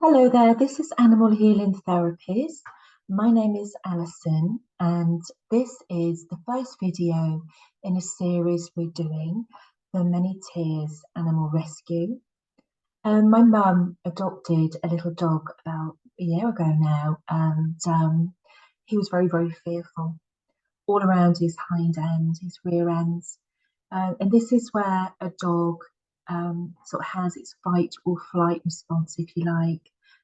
Hello there, this is Animal Healing Therapies. My name is Alison, and this is the first video in a series we're doing for Many Tears Animal Rescue. My mum adopted a little dog about a year ago now, and he was very, very fearful all around his hind end, his rear ends. And this is where a dog sort of has its fight or flight response, if you like.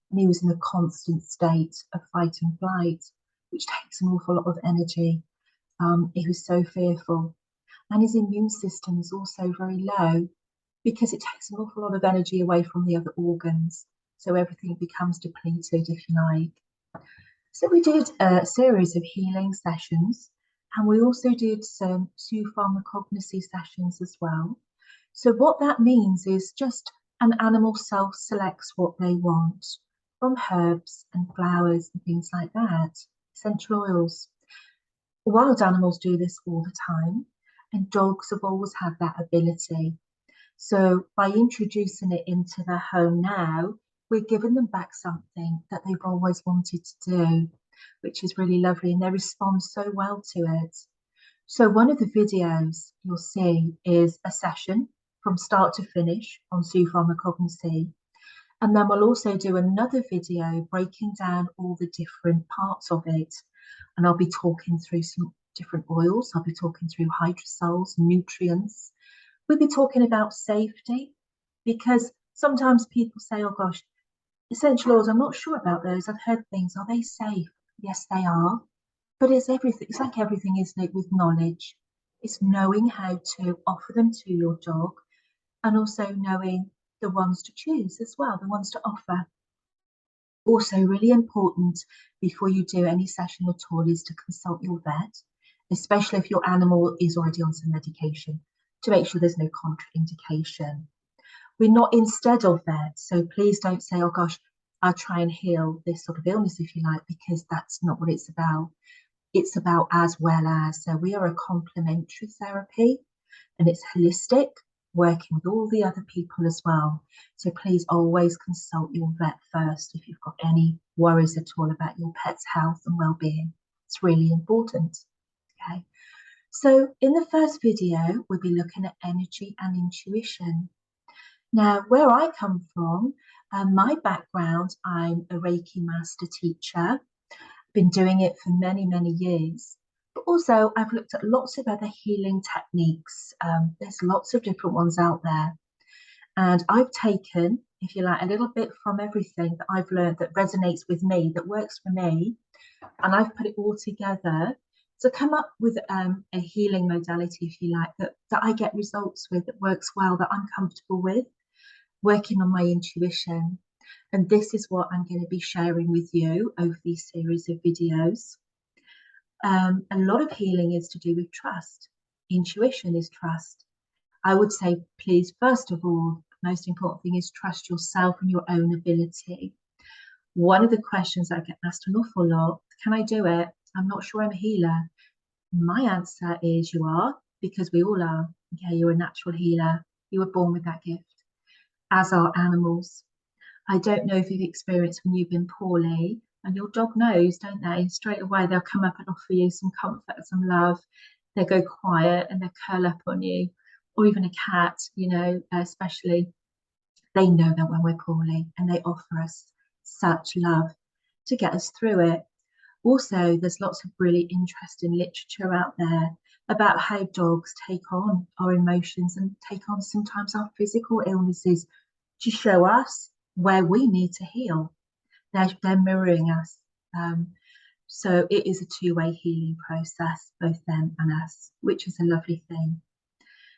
And he was in a constant state of fight and flight, which takes an awful lot of energy. He was so fearful. And his immune system is also very low because it takes an awful lot of energy away from the other organs. So everything becomes depleted, if you like. So we did a series of healing sessions, and we also did some Zoopharmacognosy sessions as well. So what that means is just an animal self-selects what they want from herbs and flowers and things like that, essential oils. Wild animals do this all the time, and dogs have always had that ability. So by introducing it into their home now, we're giving them back something that they've always wanted to do, which is really lovely, and they respond so well to it. So one of the videos you'll see is a session from start to finish on Zoopharmacognosy. And then we'll also do another video breaking down all the different parts of it. And I'll be talking through some different oils. I'll be talking through hydrosols, nutrients. We'll be talking about safety, because sometimes people say, oh gosh, essential oils, I'm not sure about those. I've heard things. Are they safe? Yes, they are. But it's everything. It's like everything, isn't it, with knowledge? It's knowing how to offer them to your dog, and also knowing the ones to choose as well, the ones to offer. Also, really important before you do any session at all is to consult your vet, especially if your animal is already on some medication, to make sure there's no contraindication. We're not instead of vets, so please don't say, oh gosh, I'll try and heal this sort of illness, if you like, because that's not what it's about. It's about as well as. So we are a complementary therapy, and it's holistic, working with all the other people as well. So please always consult your vet first if you've got any worries at all about your pet's health and well-being. It's really important. Okay. So in the first video, we'll be looking at energy and intuition. Now, where I come from, my background, I'm a Reiki master teacher. Been doing it for many, many years. But also, I've looked at lots of other healing techniques. There's lots of different ones out there. And I've taken, if you like, a little bit from everything that I've learned that resonates with me, that works for me. And I've put it all together to come up with a healing modality, if you like, that I get results with, that works well, that I'm comfortable with, working on my intuition. And this is what I'm going to be sharing with you over these series of videos. A lot of healing is to do with trust. Intuition is trust. I would say, please, first of all, the most important thing is trust yourself and your own ability. One of the questions I get asked an awful lot, can I do it? I'm not sure I'm a healer. My answer is you are, because we all are. Okay, you're a natural healer. You were born with that gift, as are animals. I don't know if you've experienced when you've been poorly, and your dog knows, don't they? Straight away, they'll come up and offer you some comfort, some love. They go quiet and they curl up on you, or even a cat, you know, especially. They know that when we're poorly, and they offer us such love to get us through it. Also, there's lots of really interesting literature out there about how dogs take on our emotions and take on sometimes our physical illnesses to show us where we need to heal. They're mirroring us. So it is a two-way healing process, both them and us, which is a lovely thing.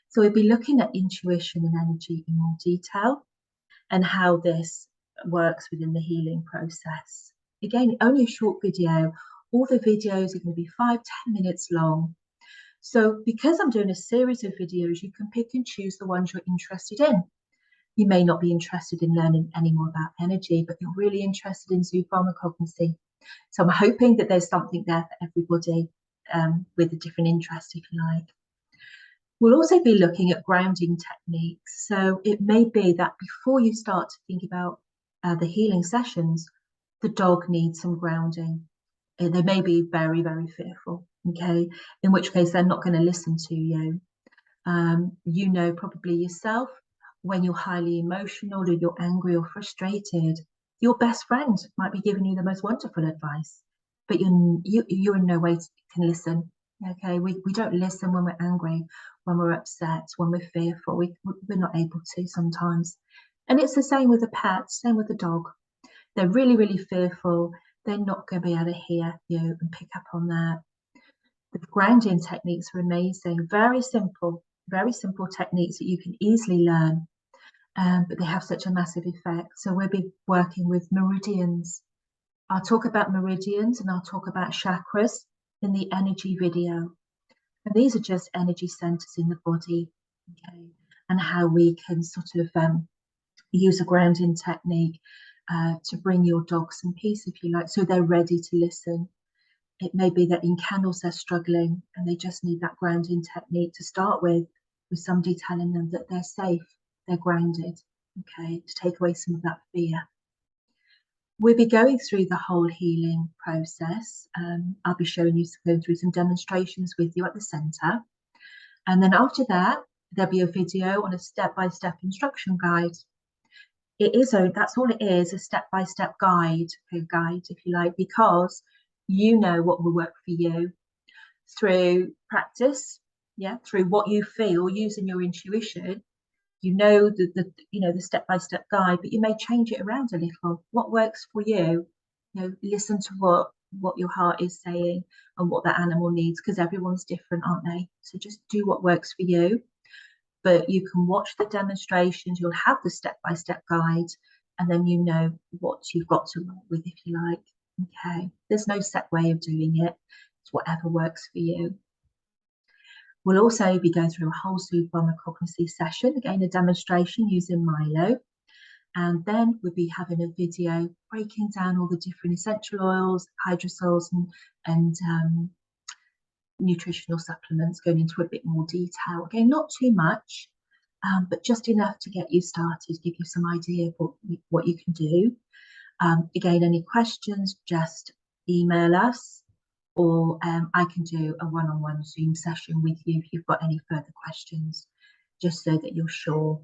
So we'll be looking at intuition and energy in more detail and how this works within the healing process. Again, only a short video. All the videos are going to be 5-10 minutes long. So because I'm doing a series of videos, you can pick and choose the ones you're interested in. You may not be interested in learning any more about energy, but you're really interested in zoopharmacognosy. So I'm hoping that there's something there for everybody with a different interest, if you like. We'll also be looking at grounding techniques. So it may be that before you start to think about the healing sessions, the dog needs some grounding. They may be very, very fearful, okay, in which case they're not going to listen to you. You know probably yourself, when you're highly emotional or you're angry or frustrated, your best friend might be giving you the most wonderful advice, but you're in no way can listen. Okay, we don't listen when we're angry, when we're upset, when we're fearful. We're not able to sometimes. And it's the same with the pet, same with the dog. They're really, really fearful. They're not going to be able to hear you and pick up on that. The grounding techniques are amazing, very simple techniques that you can easily learn, but they have such a massive effect. So we'll be working with meridians. I'll talk about meridians and I'll talk about chakras in the energy video. And these are just energy centers in the body, okay, and how we can sort of use a grounding technique to bring your dog some peace, if you like, so they're ready to listen. It may be that in kennels they're struggling and they just need that grounding technique to start with somebody telling them that they're safe, they're grounded, okay, to take away some of that fear. We'll be going through the whole healing process. I'll be showing you, going through some demonstrations with you at the centre. And then after that, there'll be a video on a step-by-step instruction guide. That's all it is, a step-by-step guide, if you like, because you know what will work for you through practice, through what you feel, using your intuition. You know the step-by-step guide, but you may change it around a little. What works for you? Listen to what your heart is saying and what the animal needs, because everyone's different, aren't they? So just do what works for you. But you can watch the demonstrations, you'll have the step-by-step guide, and then you know what you've got to work with, if you like. Okay, there's no set way of doing it. It's whatever works for you. We'll also be going through a whole Zoopharmacognosy session, again a demonstration using Milo, and then we'll be having a video breaking down all the different essential oils, hydrosols, and nutritional supplements, going into a bit more detail. Again, not too much, but just enough to get you started, give you some idea of what you can do. Again, any questions, just email us, or I can do a one-on-one Zoom session with you if you've got any further questions, just so that you're sure,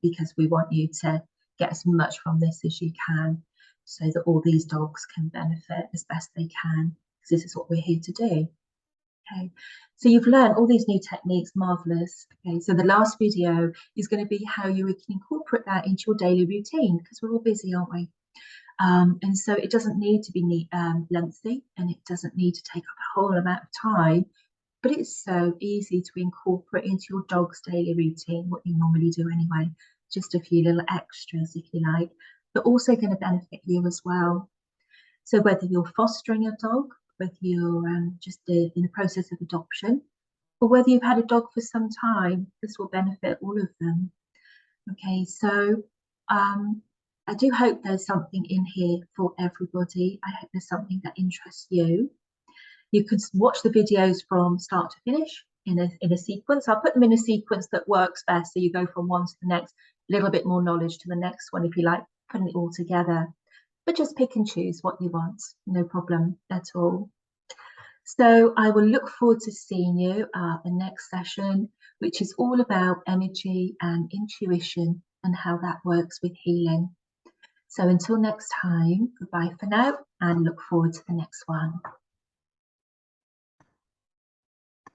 because we want you to get as much from this as you can, so that all these dogs can benefit as best they can, because this is what we're here to do. Okay, so you've learned all these new techniques, marvelous. Okay, so the last video is going to be how you can incorporate that into your daily routine, because we're all busy, aren't we? And so it doesn't need to be lengthy, and it doesn't need to take up a whole amount of time, but it's so easy to incorporate into your dog's daily routine, what you normally do anyway, just a few little extras, if you like, but also going to benefit you as well. So whether you're fostering a dog, whether you're just in the process of adoption, or whether you've had a dog for some time, this will benefit all of them. Okay, so I do hope there's something in here for everybody. I hope there's something that interests you. You can watch the videos from start to finish in a sequence. I'll put them in a sequence that works best, so you go from one to the next, a little bit more knowledge to the next one, if you like, putting it all together. But just pick and choose what you want, no problem at all. So I will look forward to seeing you at the next session, which is all about energy and intuition and how that works with healing. So until next time, goodbye for now, and look forward to the next one.